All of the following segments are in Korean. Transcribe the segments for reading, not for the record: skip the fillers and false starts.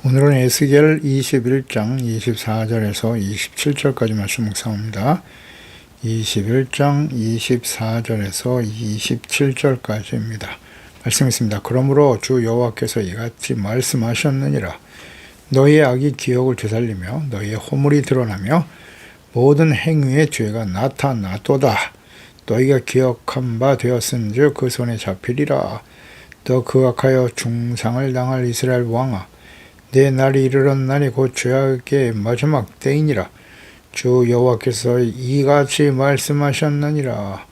오늘은 에스겔 21장 24절에서 27절까지 말씀 묵상합니다. 21장 24절에서 27절까지입니다. 말씀 있습니다. 그러므로 주 여호와께서 이같이 말씀하셨느니라. 너희의 악이 기억을 되살리며 너희의 허물이 드러나며 모든 행위의 죄가 나타나도다. 너희가 기억한 바 되었은즉 그 손에 잡히리라. 또 그악하여 중상을 당할 이스라엘 왕아, 내 날이 이르렀나니 곧 죄악의 마지막 때이니라. 주 여호와께서 이같이 말씀하셨느니라.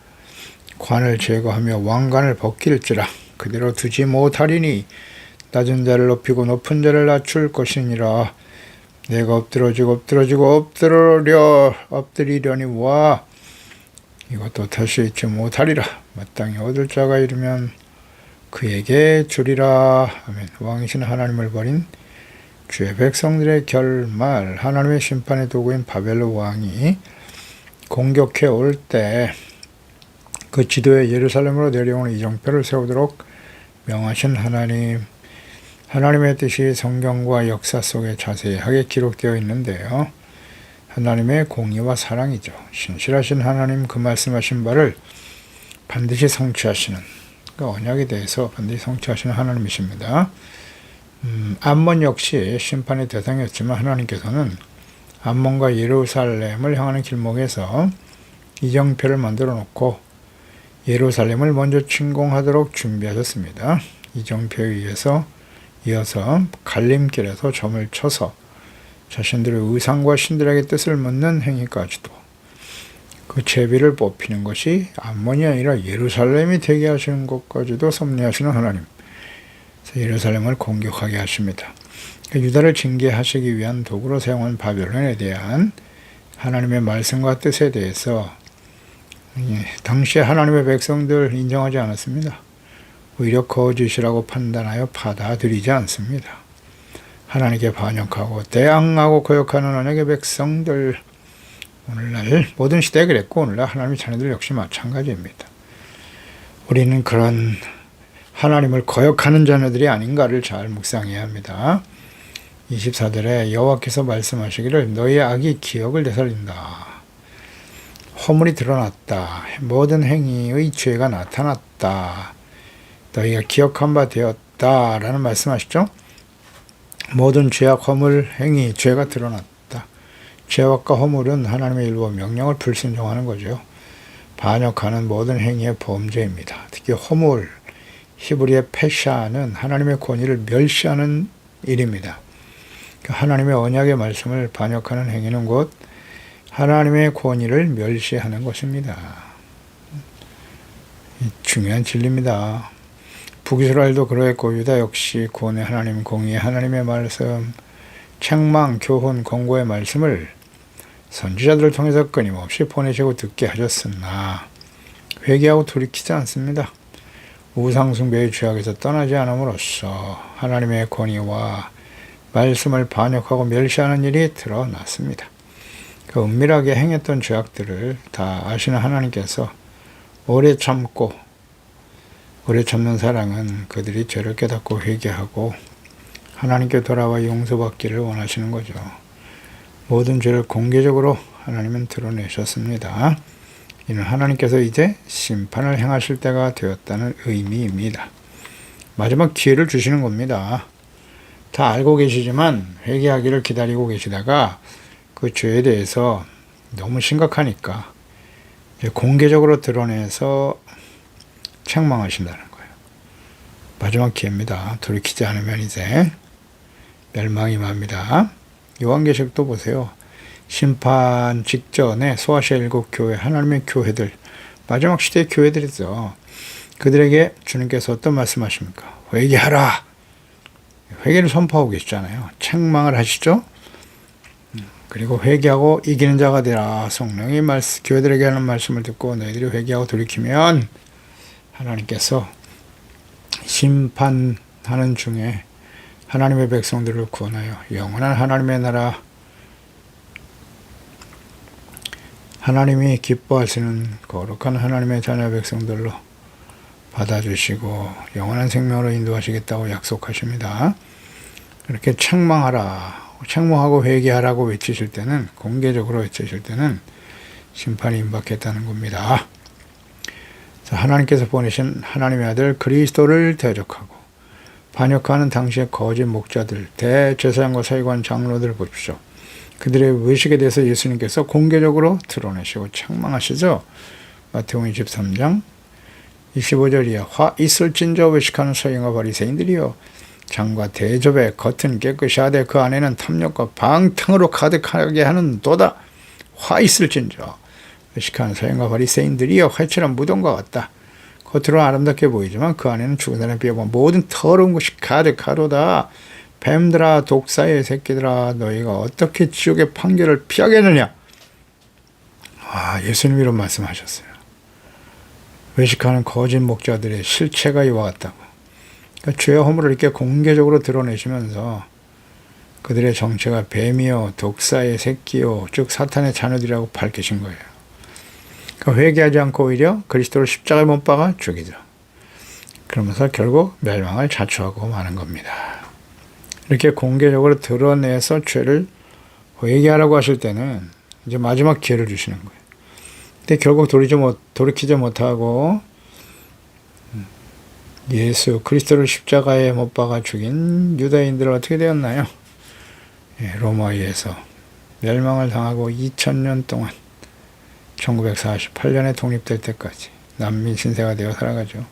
관을 제거하며 왕관을 벗길지라. 그대로 두지 못하리니 낮은 자를 높이고 높은 자를 낮출 것이니라. 내가 엎드리려니 와 이것도 다시 잊지 못하리라. 마땅히 얻을 자가 이르면 그에게 주리라. 아멘. 왕이신 하나님을 버린 주의 백성들의 결말, 하나님의 심판의 도구인 바벨론 왕이 공격해 올 때 그 지도에 예루살렘으로 내려오는 이정표를 세우도록 명하신 하나님의 뜻이 성경과 역사 속에 자세하게 기록되어 있는데요. 하나님의 공의와 사랑이죠. 신실하신 하나님, 그 말씀하신 바를 반드시 성취하시는, 그 언약에 대해서 반드시 성취하시는 하나님이십니다. 암몬 역시 심판의 대상이었지만 하나님께서는 암몬과 예루살렘을 향하는 길목에서 이정표를 만들어 놓고 예루살렘을 먼저 침공하도록 준비하셨습니다. 이정표에 이어서 갈림길에서 점을 쳐서 자신들의 의상과 신들에게 뜻을 묻는 행위까지도, 그 제비를 뽑히는 것이 암몬이 아니라 예루살렘이 되게 하시는 것까지도 섭리하시는 하나님. 예루살렘을 공격하게 하십니다. 유다를 징계하시기 위한 도구로 사용한 바벨론에 대한 하나님의 말씀과 뜻에 대해서 당시에 하나님의 백성들 인정하지 않았습니다. 오히려 거짓이라고 판단하여 받아들이지 않습니다. 하나님께 반역하고 대항하고 거역하는 언약의 백성들, 오늘날 모든 시대에 그랬고 오늘날 하나님의 자녀들 역시 마찬가지입니다. 우리는 그런 하나님을 거역하는 자녀들이 아닌가를 잘 묵상해야 합니다. 24절에 여호와께서 말씀하시기를 너희의 악이 기억을 되살린다. 허물이 드러났다. 모든 행위의 죄가 나타났다. 너희가 기억한 바 되었다. 라는 말씀하시죠. 모든 죄악, 허물, 행위, 죄가 드러났다. 죄악과 허물은 하나님의 일부 명령을 불순종하는 거죠. 반역하는 모든 행위의 범죄입니다. 특히 허물, 히브리의 페샤는 하나님의 권위를 멸시하는 일입니다. 하나님의 언약의 말씀을 반역하는 행위는 곧 하나님의 권위를 멸시하는 것입니다. 중요한 진리입니다. 북이스라엘도 그러했고 유다 역시 구원의 하나님, 공의의 하나님의 말씀, 책망, 교훈, 권고의 말씀을 선지자들을 통해서 끊임없이 보내시고 듣게 하셨으나 회개하고 돌이키지 않습니다. 우상숭배의 죄악에서 떠나지 않음으로써 하나님의 권위와 말씀을 반역하고 멸시하는 일이 드러났습니다. 그 은밀하게 행했던 죄악들을 다 아시는 하나님께서 오래 참는 사랑은 그들이 죄를 깨닫고 회개하고 하나님께 돌아와 용서받기를 원하시는 거죠. 모든 죄를 공개적으로 하나님은 드러내셨습니다. 이는 하나님께서 이제 심판을 행하실 때가 되었다는 의미입니다. 마지막 기회를 주시는 겁니다. 다 알고 계시지만 회개하기를 기다리고 계시다가 그 죄에 대해서 너무 심각하니까 공개적으로 드러내서 책망하신다는 거예요. 마지막 기회입니다. 돌이키지 않으면 이제 멸망이 맙니다. 요한계시록도 보세요. 심판 직전에 소아시아 7교회, 하나님의 교회들, 마지막 시대의 교회들이죠. 그들에게 주님께서 어떤 말씀하십니까? 회개하라. 회개를 선포하고 계시잖아요. 책망을 하시죠. 그리고 회개하고 이기는 자가 되라. 성령이 교회들에게 하는 말씀을 듣고 너희들이 회개하고 돌이키면 하나님께서 심판하는 중에 하나님의 백성들을 구원하여 영원한 하나님의 나라, 하나님이 기뻐하시는 거룩한 하나님의 자녀 백성들로 받아주시고 영원한 생명으로 인도하시겠다고 약속하십니다. 이렇게 책망하고 회개하라고 외치실 때는, 공개적으로 외치실 때는 심판이 임박했다는 겁니다. 하나님께서 보내신 하나님의 아들 그리스도를 대적하고 반역하는 당시의 거짓 목자들, 대제사장과 서기관 장로들 보십시오. 그들의 외식에 대해서 예수님께서 공개적으로 드러내시고 책망하시죠. 마태복음 23장 25절 이하 화 있을진저 외식하는 서기관과 바리새인들이여 장과 대접에 겉은 깨끗이 하되 그 안에는 탐욕과 방탕으로 가득하게 하는 도다. 화 있을진저 외식하는 서기관과 바리새인들이여 화처럼 무덤과 같다. 겉으로는 아름답게 보이지만 그 안에는 죽은 사람의 뼈와 모든 더러운 것이 가득하도다. 뱀들아 독사의 새끼들아 너희가 어떻게 지옥의 판결을 피하겠느냐. 예수님이 이런 말씀하셨어요. 외식하는 거짓 목자들의 실체가 이와 같다고. 그러니까 죄와 허물을 이렇게 공개적으로 드러내시면서 그들의 정체가 뱀이요 독사의 새끼요 즉 사탄의 자녀들이라고 밝히신 거예요. 그러니까 회개하지 않고 오히려 그리스도를 십자가에 못 박아 죽이죠. 그러면서 결국 멸망을 자초하고 마는 겁니다. 이렇게 공개적으로 드러내서 죄를 회개하라고 하실 때는 이제 마지막 기회를 주시는 거예요. 근데 결국 돌이키지 못하고 예수 그리스도를 십자가에 못 박아 죽인 유다인들은 어떻게 되었나요? 로마에 의해서 멸망을 당하고 2000년 동안 1948년에 독립될 때까지 난민 신세가 되어 살아가죠.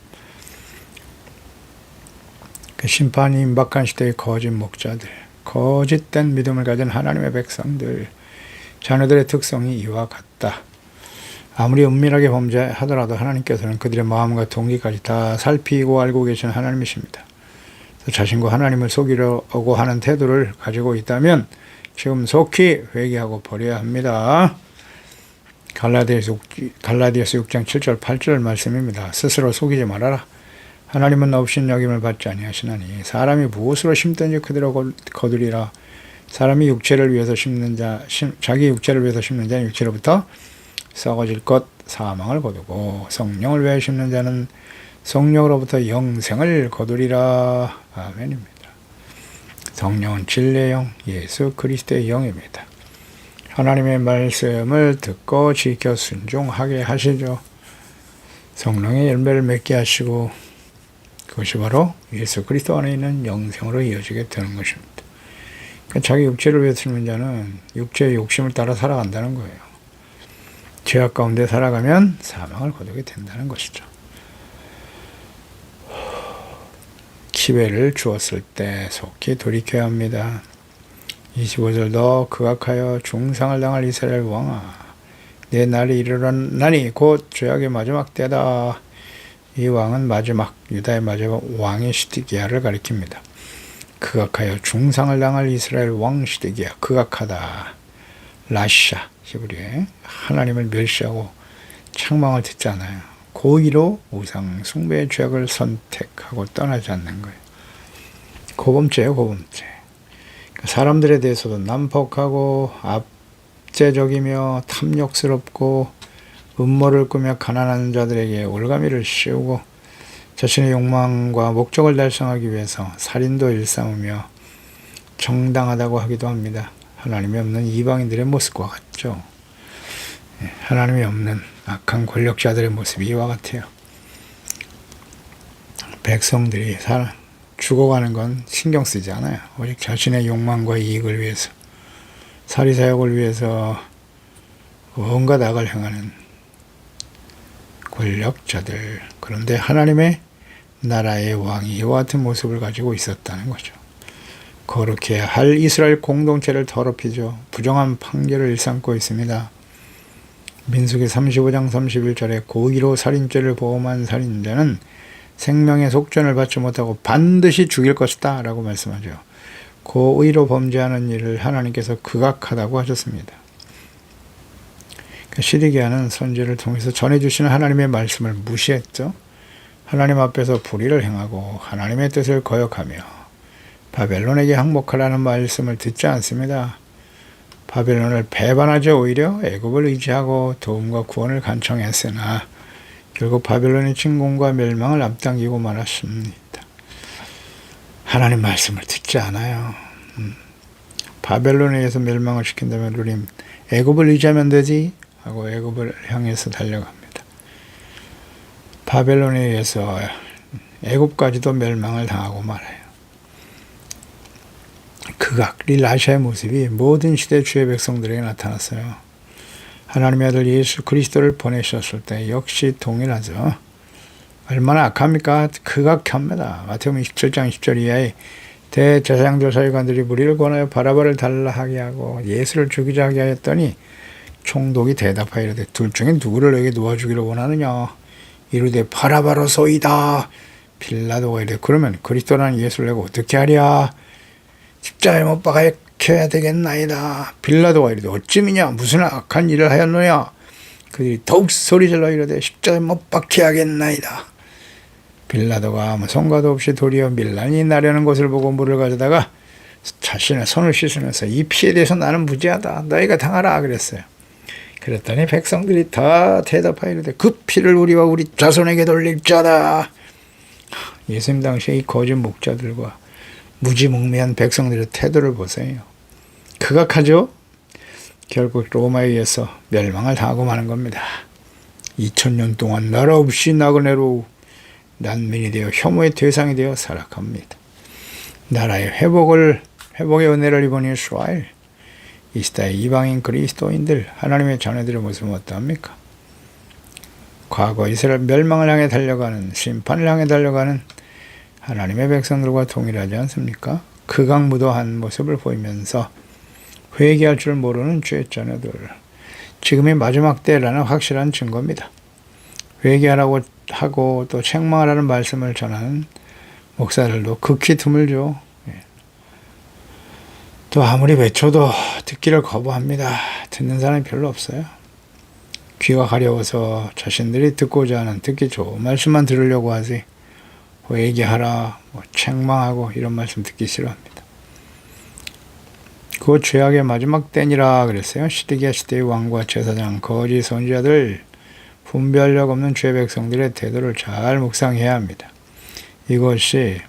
그 심판이 임박한 시대의 거짓 목자들, 거짓된 믿음을 가진 하나님의 백성들, 자녀들의 특성이 이와 같다. 아무리 은밀하게 범죄하더라도 하나님께서는 그들의 마음과 동기까지 다 살피고 알고 계신 하나님이십니다. 자신과 하나님을 속이려고 하는 태도를 가지고 있다면 지금 속히 회개하고 버려야 합니다. 갈라디아서 6장 7절 8절 말씀입니다. 스스로 속이지 말아라. 하나님은 없인 여김을 받지 아니하시나니 사람이 무엇으로 심든지 그대로 거두리라. 사람이 육체를 위해서 심는 자, 자기 육체를 위해서 심는 자는 육체로부터 썩어질 것 사망을 거두고 성령을 위해 심는 자는 성령으로부터 영생을 거두리라. 아멘입니다. 성령은 진리의 영, 예수 그리스도의 영입니다. 하나님의 말씀을 듣고 지켜 순종하게 하시죠. 성령의 열매를 맺게 하시고 그것이 바로 예수 그리스도 안에 있는 영생으로 이어지게 되는 것입니다. 그러니까 자기 육체를 위해 쓰는 자는 육체의 욕심을 따라 살아간다는 거예요. 죄악 가운데 살아가면 사망을 거두게 된다는 것이죠. 기회를 주었을 때 속히 돌이켜야 합니다. 25절 너 극악하여 중상을 당할 이스라엘 왕아 내 날이 이르렀나니 곧 죄악의 마지막 때다. 이 왕은 마지막 유다의 마지막 왕의 시드기야를 가리킵니다. 극악하여 중상을 당할 이스라엘 왕 시드기야. 극악하다. 라샤 히브리에 하나님을 멸시하고 책망을 듣지 않아요. 고의로 우상 숭배의 죄악을 선택하고 떠나지 않는 거예요. 고범죄예요, 고범죄. 사람들에 대해서도 난폭하고 압제적이며 탐욕스럽고 음모를 꾸며 가난한 자들에게 올가미를 씌우고 자신의 욕망과 목적을 달성하기 위해서 살인도 일삼으며 정당하다고 하기도 합니다. 하나님이 없는 이방인들의 모습과 같죠. 하나님이 없는 악한 권력자들의 모습이 이와 같아요. 백성들이 죽어가는 건 신경 쓰지 않아요. 오직 자신의 욕망과 이익을 위해서 사리사욕을 위해서 온갖 악을 행하는 권력자들. 그런데 하나님의 나라의 왕이 이와 같은 모습을 가지고 있었다는 거죠. 거룩해 할 이스라엘 공동체를 더럽히죠. 부정한 판결을 일삼고 있습니다. 민수기 35장 31절에 고의로 살인죄를 범한 살인자는 생명의 속전을 받지 못하고 반드시 죽일 것이다 라고 말씀하죠. 고의로 범죄하는 일을 하나님께서 극악하다고 하셨습니다. 시드기야는 선지를 통해서 전해주시는 하나님의 말씀을 무시했죠. 하나님 앞에서 불의를 행하고 하나님의 뜻을 거역하며 바벨론에게 항복하라는 말씀을 듣지 않습니다. 바벨론을 배반하죠. 오히려 애굽을 의지하고 도움과 구원을 간청했으나 결국 바벨론의 침공과 멸망을 앞당기고 말았습니다. 하나님 말씀을 듣지 않아요. 바벨론에 의해서 멸망을 시킨다면 우리 애굽을 의지하면 되지 하고 애굽을 향해서 달려갑니다. 바벨론에 의해서 애굽까지도 멸망을 당하고 말아요. 극악, 라시아의 모습이 모든 시대 주의 백성들에게 나타났어요. 하나님의 아들 예수 그리스도를 보내셨을 때 역시 동일하죠. 얼마나 악합니까? 극악합니다. 마태복음 27장 10절 이하에 대제사장들 서기관들이 무리를 권하여 바라바를 달라 하게 하고 예수를 죽이자 하게 하였더니 총독이 대답하여 이르되 둘 중에 누구를 너에게 놓아주기를 원하느냐? 이르되 바라바로소이다. 빌라도가 이르되 그러면 그리스도라는 예수를 내가 어떻게 하랴? 십자가에 못 박아야 되겠나이다. 빌라도가 이르되 어찌미냐? 무슨 악한 일을 하였느냐? 그들이 더욱 소리질러 이르되 십자가에 못 박혀야겠나이다. 빌라도가 아무 성과도 없이 도리어 밀란이 나려는 것을 보고 물을 가져다가 자신의 손을 씻으면서 이 피에 대해서 나는 무죄하다. 너희가 당하라 그랬어요. 그랬더니 백성들이 다 대답하여 이르되 그 피를 우리와 우리 자손에게 돌릴 자다. 예수님 당시에 이 거짓 목자들과 무지몽매한 백성들의 태도를 보세요. 극악하죠? 결국 로마에 의해서 멸망을 당하고 마는 겁니다. 2000년 동안 나라 없이 나그네로 난민이 되어 혐오의 대상이 되어 살아갑니다. 나라의 회복의 은혜를 입은 이스라엘, 이 시대의 이방인 그리스도인들, 하나님의 자녀들의 모습은 어떠합니까? 과거 이스라엘 멸망을 향해 달려가는, 심판을 향해 달려가는 하나님의 백성들과 동일하지 않습니까? 극악무도한 모습을 보이면서 회개할 줄 모르는 죄의 자녀들, 지금이 마지막 때라는 확실한 증거입니다. 회개하라고 하고 또 책망하라는 말씀을 전하는 목사들도 극히 드물죠. 또 아무리 외쳐도 듣기를 거부합니다. 듣는 사람이 별로 없어요. 귀가 가려워서 자신들이 듣고자 하는 듣기 좋은 말씀만 들으려고 하지 회개하라, 책망하고 이런 말씀 듣기 싫어합니다. 그 죄악의 마지막 때니라 그랬어요. 시드기야 시대의 왕과 제사장, 거짓 선지자들, 분별력 없는 죄 백성들의 태도를 잘 묵상해야 합니다. 이것이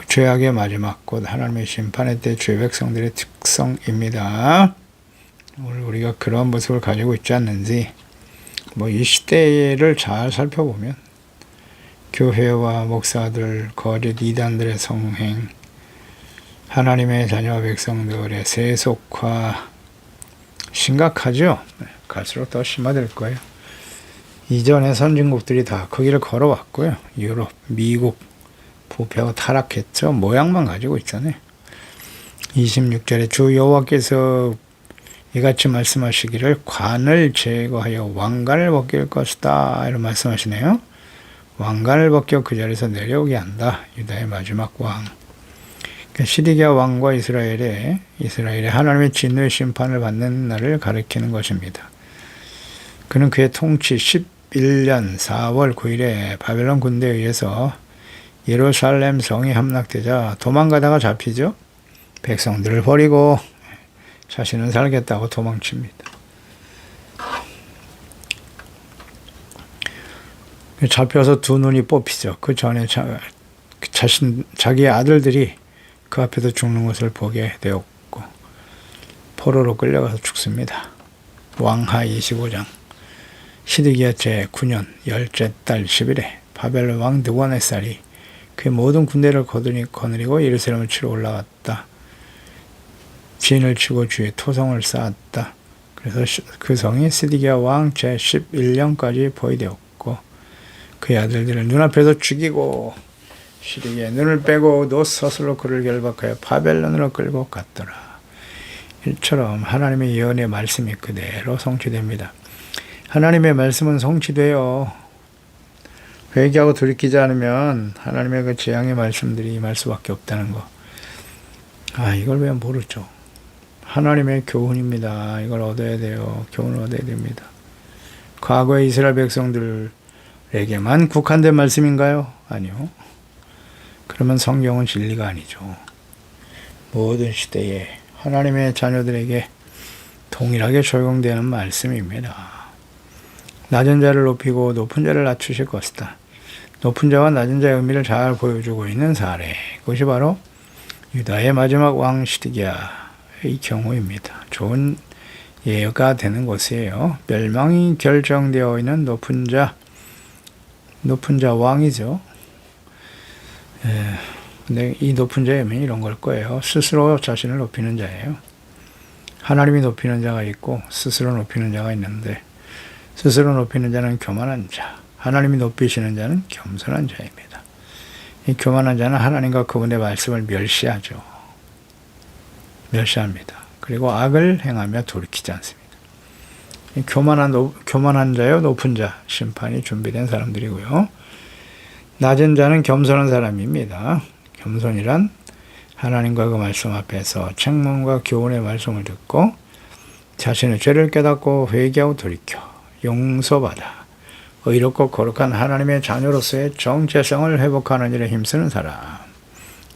죄악의 마지막 곧 하나님의 심판의 때 죄 백성들의 특성입니다. 오늘 우리가 그런 모습을 가지고 있지 않는지 이 시대를 잘 살펴보면 교회와 목사들, 거짓 이단들의 성행, 하나님의 자녀 백성들의 세속화 심각하죠. 갈수록 더 심화될 거예요. 이전의 선진국들이 다 그 길을 걸어왔고요. 유럽, 미국 부패하고 타락했죠. 모양만 가지고 있잖아요. 26절에 주 여호와께서 이같이 말씀하시기를 관을 제거하여 왕관을 벗길 것이다. 이런 말씀하시네요. 왕관을 벗겨 그 자리에서 내려오게 한다. 유다의 마지막 왕. 시드기야 왕과 이스라엘의 하나님의 진노의 심판을 받는 날을 가리키는 것입니다. 그는 그의 통치 11년 4월 9일에 바벨론 군대에 의해서 예루살렘 성이 함락되자 도망가다가 잡히죠. 백성들을 버리고 자신은 살겠다고 도망칩니다. 잡혀서 두 눈이 뽑히죠. 그 전에 자기의 아들들이 그 앞에서 죽는 것을 보게 되었고 포로로 끌려가서 죽습니다. 왕하 25장 시드기야 제9년 열째 달 10일에 바벨론 왕 느부갓네살이 그의 모든 군대를 거느리고 예루살렘을 치러 올라갔다. 진을 치고 주의 토성을 쌓았다. 그래서 그 성이 시드기야 왕 제11년까지 보이되었고 그의 아들들을 눈앞에서 죽이고 시드기야의 눈을 빼고 노서슬로 그를 결박하여 바벨론으로 끌고 갔더라. 이처럼 하나님의 예언의 말씀이 그대로 성취됩니다. 하나님의 말씀은 성취돼요. 회개하고 돌이키지 않으면 하나님의 그 재앙의 말씀들이 임할 수밖에 없다는 거. 이걸 왜 모르죠? 하나님의 교훈입니다. 이걸 얻어야 돼요. 교훈을 얻어야 됩니다. 과거의 이스라엘 백성들에게만 국한된 말씀인가요? 아니요. 그러면 성경은 진리가 아니죠. 모든 시대에 하나님의 자녀들에게 동일하게 적용되는 말씀입니다. 낮은 자를 높이고 높은 자를 낮추실 것이다. 높은 자와 낮은 자의 의미를 잘 보여주고 있는 사례. 그것이 바로 유다의 마지막 왕 시드기야의 경우입니다. 좋은 예가 되는 것이에요. 멸망이 결정되어 있는 높은 자 왕이죠. 근데 이 높은 자의 의미는 이런 걸 거예요. 스스로 자신을 높이는 자예요. 하나님이 높이는 자가 있고 스스로 높이는 자가 있는데, 스스로 높이는 자는 교만한 자, 하나님이 높이시는 자는 겸손한 자입니다. 이 교만한 자는 하나님과 그분의 말씀을 멸시하죠. 멸시합니다. 그리고 악을 행하며 돌이키지 않습니다. 이 교만한 자요, 높은 자, 심판이 준비된 사람들이고요. 낮은 자는 겸손한 사람입니다. 겸손이란 하나님과 그 말씀 앞에서 책망과 교훈의 말씀을 듣고 자신의 죄를 깨닫고 회개하고 돌이켜 용서받아 의롭고 거룩한 하나님의 자녀로서의 정체성을 회복하는 일에 힘쓰는 사람.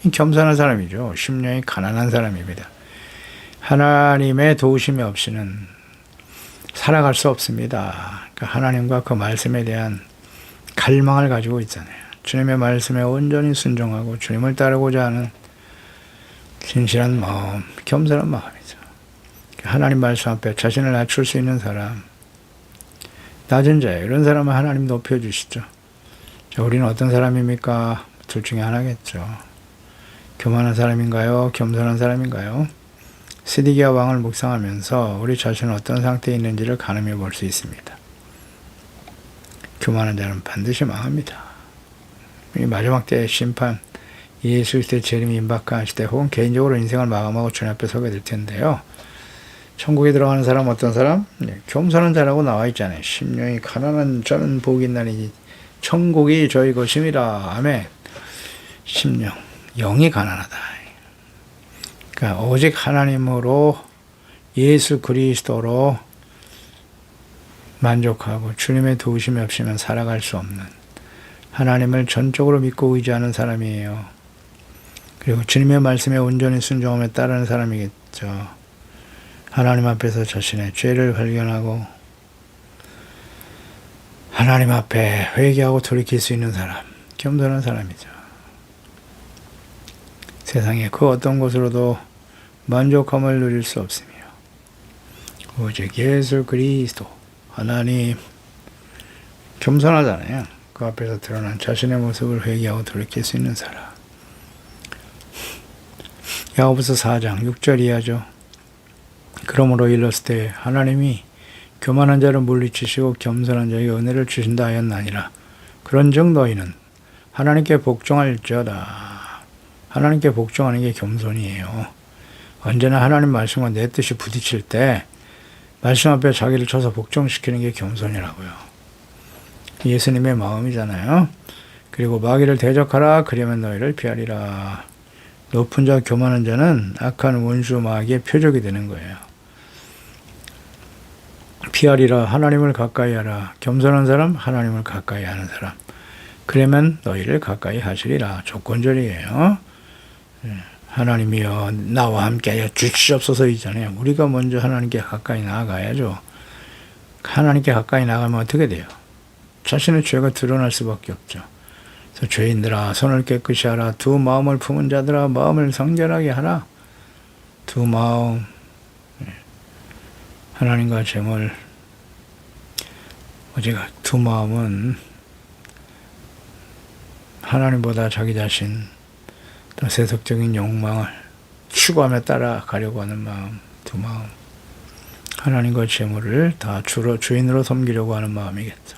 이 겸손한 사람이죠. 심령이 가난한 사람입니다. 하나님의 도우심이 없이는 살아갈 수 없습니다. 그러니까 하나님과 그 말씀에 대한 갈망을 가지고 있잖아요. 주님의 말씀에 온전히 순종하고 주님을 따르고자 하는 진실한 마음, 겸손한 마음이죠. 하나님 말씀 앞에 자신을 낮출 수 있는 사람, 낮은 자예요. 이런 사람은 하나님 높여주시죠. 자, 우리는 어떤 사람입니까? 둘 중에 하나겠죠. 교만한 사람인가요? 겸손한 사람인가요? 시드기야 왕을 묵상하면서 우리 자신은 어떤 상태에 있는지를 가늠해 볼 수 있습니다. 교만한 자는 반드시 망합니다. 이 마지막 때의 심판, 예수 그리스도의 재림이 임박한 시대 혹은 개인적으로 인생을 마감하고 주님 앞에 서게 될 텐데요. 천국에 들어가는 사람 어떤 사람? 겸손한 자라고 나와 있잖아요. 심령이 가난한 자는 복이 있나니 천국이 저희 것임이라. 아멘. 심령, 영이 가난하다. 그러니까 오직 하나님으로 예수 그리스도로 만족하고 주님의 도우심이 없이는 살아갈 수 없는, 하나님을 전적으로 믿고 의지하는 사람이에요. 그리고 주님의 말씀에 온전히 순종하며 따르는 사람이겠죠. 하나님 앞에서 자신의 죄를 발견하고 하나님 앞에 회개하고 돌이킬 수 있는 사람, 겸손한 사람이죠. 세상에 그 어떤 것으로도 만족함을 누릴 수 없으며 오직 예수 그리스도 하나님, 겸손하잖아요. 그 앞에서 드러난 자신의 모습을 회개하고 돌이킬 수 있는 사람. 야고보서 4장 6절 이하죠. 그러므로 일렀을 때 하나님이 교만한 자를 물리치시고 겸손한 자에게 은혜를 주신다 하였나니라. 그런즉 너희는 하나님께 복종할지어다. 하나님께 복종하는 게 겸손이에요. 언제나 하나님 말씀과 내 뜻이 부딪힐 때 말씀 앞에 자기를 쳐서 복종시키는 게 겸손이라고요. 예수님의 마음이잖아요. 그리고 마귀를 대적하라. 그러면 너희를 피하리라. 높은 자, 교만한 자는 악한 원수 마귀의 표적이 되는 거예요. 피하리라. 하나님을 가까이 하라. 겸손한 사람, 하나님을 가까이 하는 사람. 그러면 너희를 가까이 하시리라. 조건절이에요. 하나님이여 나와 함께하여 주시옵소서이잖아요. 우리가 먼저 하나님께 가까이 나아가야죠. 하나님께 가까이 나가면 어떻게 돼요? 자신의 죄가 드러날 수밖에 없죠. 그래서 죄인들아 손을 깨끗이 하라. 두 마음을 품은 자들아 마음을 성결하게 하라. 두 마음, 하나님과 재물, 오직 두 마음은 하나님보다 자기 자신, 또 세속적인 욕망을 추구하며 따라가려고 하는 마음, 두 마음, 하나님과 재물을 다 주인으로 섬기려고 하는 마음이겠죠.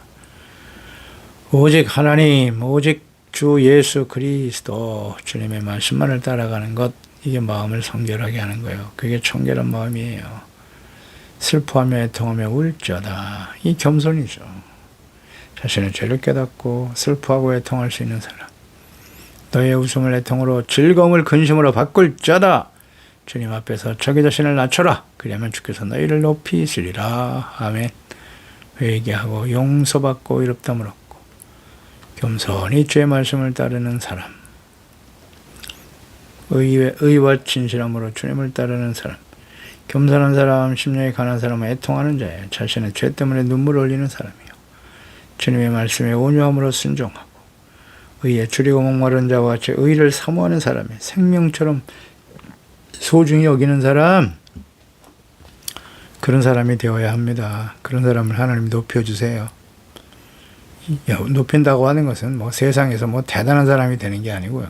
오직 하나님, 오직 주 예수 그리스도, 주님의 말씀만을 따라가는 것, 이게 마음을 성결하게 하는 거예요. 그게 청결한 마음이에요. 슬퍼하며 애통하며 울지어다. 이 겸손이죠. 자신의 죄를 깨닫고 슬퍼하고 애통할 수 있는 사람. 너의 웃음을 애통으로 즐거움을 근심으로 바꿀지어다. 주님 앞에서 자기 자신을 낮춰라. 그러면 주께서 너희를 높이시리라. 아멘. 회개하고 용서받고 의롭다함을 얻고 겸손히 주의 말씀을 따르는 사람. 의와 진실함으로 주님을 따르는 사람. 겸손한 사람, 심령이 가난한 사람은 애통하는 자예요. 자신의 죄 때문에 눈물을 흘리는 사람이요. 주님의 말씀에 온유함으로 순종하고 의에 줄이고 목마른 자와 같이 의를 사모하는 사람이 생명처럼 소중히 여기는 사람, 그런 사람이 되어야 합니다. 그런 사람을 하나님 높여주세요. 높인다고 하는 것은 뭐 세상에서 뭐 대단한 사람이 되는 게 아니고요.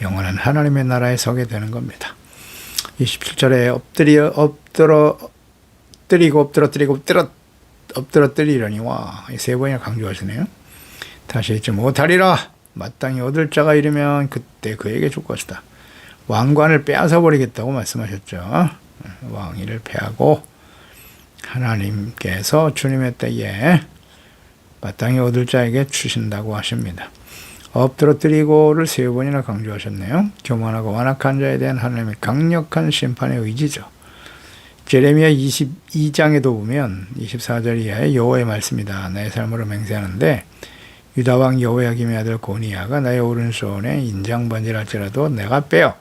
영원한 하나님의 나라에 서게 되는 겁니다. 27절에 엎드러뜨리려니와 세 번이나 강조하시네요. 다시 읽지 못하리라. 마땅히 얻을 자가 이르면 그때 그에게 줄 것이다. 왕관을 빼앗아 버리겠다고 말씀하셨죠. 왕위를 패하고 하나님께서 주님의 때에 마땅히 얻을 자에게 주신다고 하십니다. 엎드러뜨리고를 세 번이나 강조하셨네요. 교만하고 완악한 자에 대한 하나님의 강력한 심판의 의지죠. 제레미야 22장에도 보면 24절 이하의 여호와의 말씀이다. 나의 삶으로 맹세하는데 유다왕 여호야김의 아들 고니야가 나의 오른손에 인장번지랄지라도 내가 빼어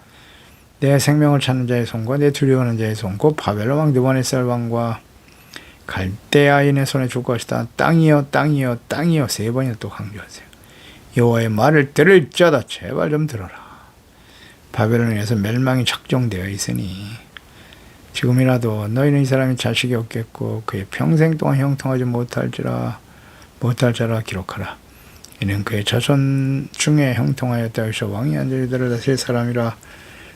내 생명을 찾는 자의 손과 내 두려워하는 자의 손 곧 바벨론 왕 느부갓네살 왕과 갈대아인의 손에 줄 것이다. 땅이여 땅이여 땅이여 세 번이나 또 강조하세요. 여호와의 말을 들을 자다. 제발 좀 들어라. 바벨론에서 멸망이 작정되어 있으니 지금이라도 너희는 이 사람이 자식이 없겠고 그의 평생 동안 형통하지 못할 자라 기록하라. 이는 그의 자손 중에 형통하였다. 여기서 왕이 앉아 유다를 다스릴 사람이라.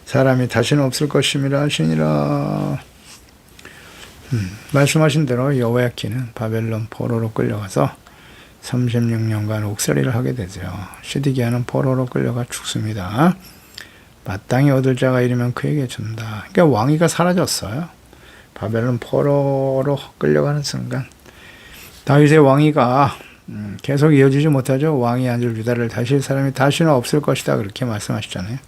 사람이 다시는 없을 것임이라 하시니라. 말씀하신 대로 여호야킨은 바벨론 포로로 끌려가서 36년간 옥살이를 하게 되죠. 시드기야는 포로로 끌려가 죽습니다. 마땅히 얻을 자가 이르면 그에게 준다. 그러니까 왕위가 사라졌어요. 바벨론 포로로 끌려가는 순간 다윗의 왕위가 계속 이어지지 못하죠. 왕이 앉을 유다를 다스릴 사람이 다시는 없을 것이다. 그렇게 말씀하시잖아요.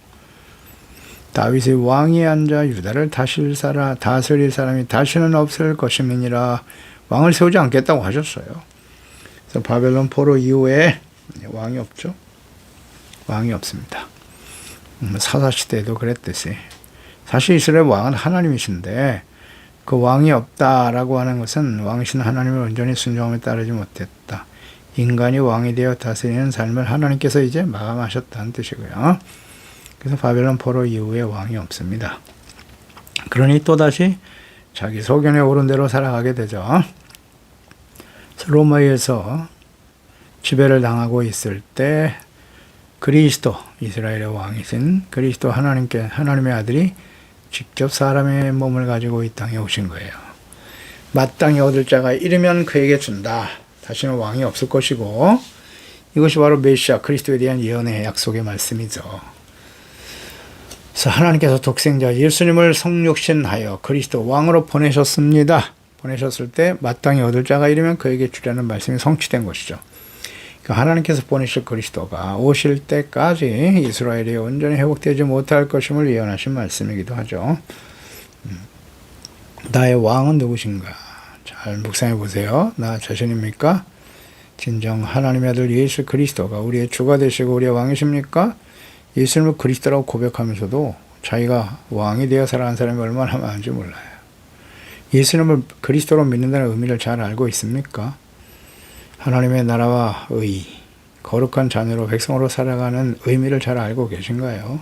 다윗의 왕이 앉아 유다를 다스릴 사람이 다시는 없을 것임이니라. 왕을 세우지 않겠다고 하셨어요. 그래서 바벨론 포로 이후에 왕이 없죠. 왕이 없습니다. 사사시대에도 그랬듯이 사실 이스라엘 왕은 하나님이신데 그 왕이 없다라고 하는 것은 왕이신 하나님을 온전히 순종하며 따르지 못했다. 인간이 왕이 되어 다스리는 삶을 하나님께서 이제 마감하셨다는 뜻이고요. 그래서 바벨론 포로 이후에 왕이 없습니다. 그러니 또다시 자기 소견에 오른 대로 살아가게 되죠. 로마에서 지배를 당하고 있을 때 그리스도, 이스라엘의 왕이신 그리스도 하나님의 아들이 직접 사람의 몸을 가지고 이 땅에 오신 거예요. 마땅히 얻을 자가 이르면 그에게 준다. 다시는 왕이 없을 것이고 이것이 바로 메시아 그리스도에 대한 예언의 약속의 말씀이죠. 그래서 하나님께서 독생자 예수님을 성육신하여 그리스도 왕으로 보내셨습니다. 보내셨을 때 마땅히 얻을 자가 이르면 그에게 주라는 말씀이 성취된 것이죠. 그러니까 하나님께서 보내실 그리스도가 오실 때까지 이스라엘이 온전히 회복되지 못할 것임을 예언하신 말씀이기도 하죠. 나의 왕은 누구신가? 잘 묵상해 보세요. 나 자신입니까? 진정 하나님의 아들 예수 그리스도가 우리의 주가 되시고 우리의 왕이십니까? 예수님을 그리스도라고 고백하면서도 자기가 왕이 되어 살아가는 사람이 얼마나 많은지 몰라요. 예수님을 그리스도로 믿는다는 의미를 잘 알고 있습니까? 하나님의 나라와 의, 거룩한 자녀로 백성으로 살아가는 의미를 잘 알고 계신가요?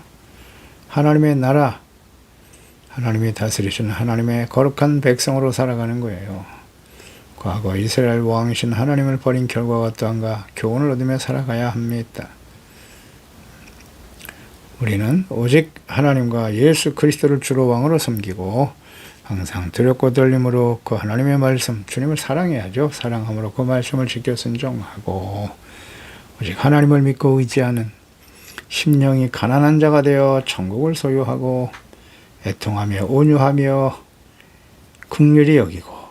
하나님의 나라, 하나님이 다스리시는 하나님의 거룩한 백성으로 살아가는 거예요. 과거 이스라엘 왕이신 하나님을 버린 결과가 어떠한가 교훈을 얻으며 살아가야 합니다. 우리는 오직 하나님과 예수 그리스도를 주로 왕으로 섬기고 항상 두렵고 떨림으로 그 하나님의 말씀, 주님을 사랑해야죠. 사랑함으로 그 말씀을 지켜 순종하고 오직 하나님을 믿고 의지하는 심령이 가난한 자가 되어 천국을 소유하고 애통하며 온유하며 긍휼히 여기고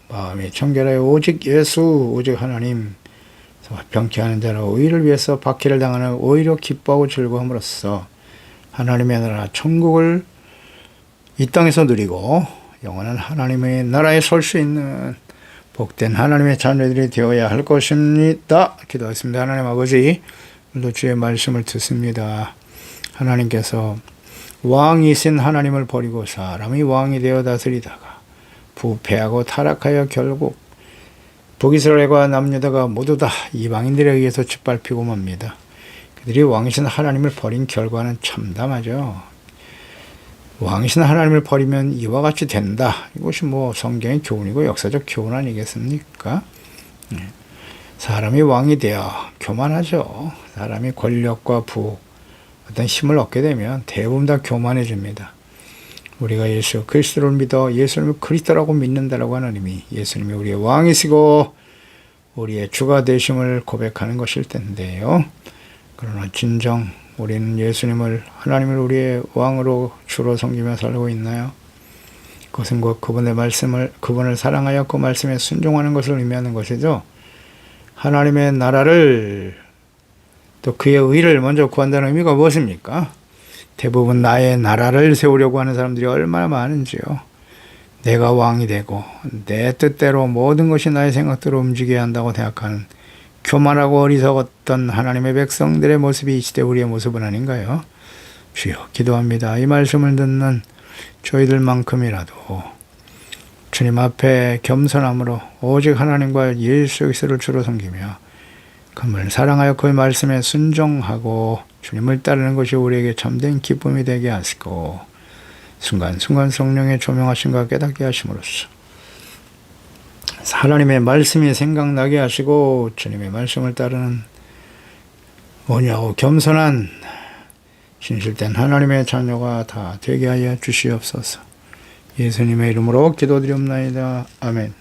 마음이 청결하여 오직 예수, 오직 하나님 병쾌하는 자로 의를 위해서 박해를 당하는 오히려 기뻐하고 즐거움으로써 하나님의 나라 천국을 이 땅에서 누리고 영원한 하나님의 나라에 설 수 있는 복된 하나님의 자녀들이 되어야 할 것입니다. 기도하겠습니다. 하나님 아버지, 오늘도 주의 말씀을 듣습니다. 하나님께서 왕이신 하나님을 버리고 사람이 왕이 되어 다스리다가 부패하고 타락하여 결국 북이스라엘과 남유다가 모두 다 이방인들에 의해서 짓밟히고 맙니다. 그들이 왕이신 하나님을 버린 결과는 참담하죠. 왕이신 하나님을 버리면 이와 같이 된다. 이것이 뭐 성경의 교훈이고 역사적 교훈 아니겠습니까? 사람이 왕이 되어 교만하죠. 사람이 권력과 부, 어떤 힘을 얻게 되면 대부분 다 교만해집니다. 우리가 예수 그리스도를 믿어 예수님을 그리스도라고 믿는다라고 하는 의미, 예수님이 우리의 왕이시고 우리의 주가 되심을 고백하는 것일 텐데요. 그러나 진정 우리는 예수님을, 하나님을 우리의 왕으로 주로 섬기며 살고 있나요? 그것은 곧 그분의 말씀을, 그분을 사랑하여 그 말씀에 순종하는 것을 의미하는 것이죠. 하나님의 나라를 또 그의 의를 먼저 구한다는 의미가 무엇입니까? 대부분 나의 나라를 세우려고 하는 사람들이 얼마나 많은지요. 내가 왕이 되고 내 뜻대로 모든 것이 나의 생각대로 움직여야 한다고 생각하는 교만하고 어리석었던 하나님의 백성들의 모습이 이 시대 우리의 모습은 아닌가요? 주여 기도합니다. 이 말씀을 듣는 저희들만큼이라도 주님 앞에 겸손함으로 오직 하나님과 예수 그리스도를 주로 섬기며 그분을 사랑하여 그의 말씀에 순종하고 주님을 따르는 것이 우리에게 참된 기쁨이 되게 하시고 순간순간 성령의 조명하심과 깨닫게 하심으로써 하나님의 말씀이 생각나게 하시고 주님의 말씀을 따르는 온유하고 겸손한 진실된 하나님의 자녀가 다 되게 하여 주시옵소서. 예수님의 이름으로 기도드리옵나이다. 아멘.